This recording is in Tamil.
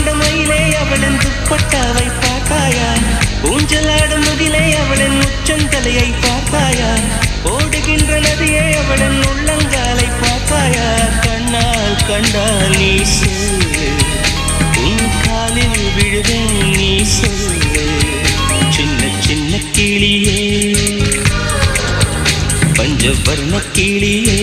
கொண்ட மயிலே அவளின் துப்பட்டாவை பார்த்தாயா? ஊஞ்சலாடும் முகிலே அவளின் உச்சந்தலையை பார்த்தாயா? ஓடுகின்ற நதியே அவளின் உள்ளங்காலை பார்த்தாயா? கண்ணால் கண்டால் நீ சொல்லு, உன் காலில் விழுவேன் நீ சொல்லு. சின்ன சின்ன கிளியே, பஞ்சவர்ண கிளியே.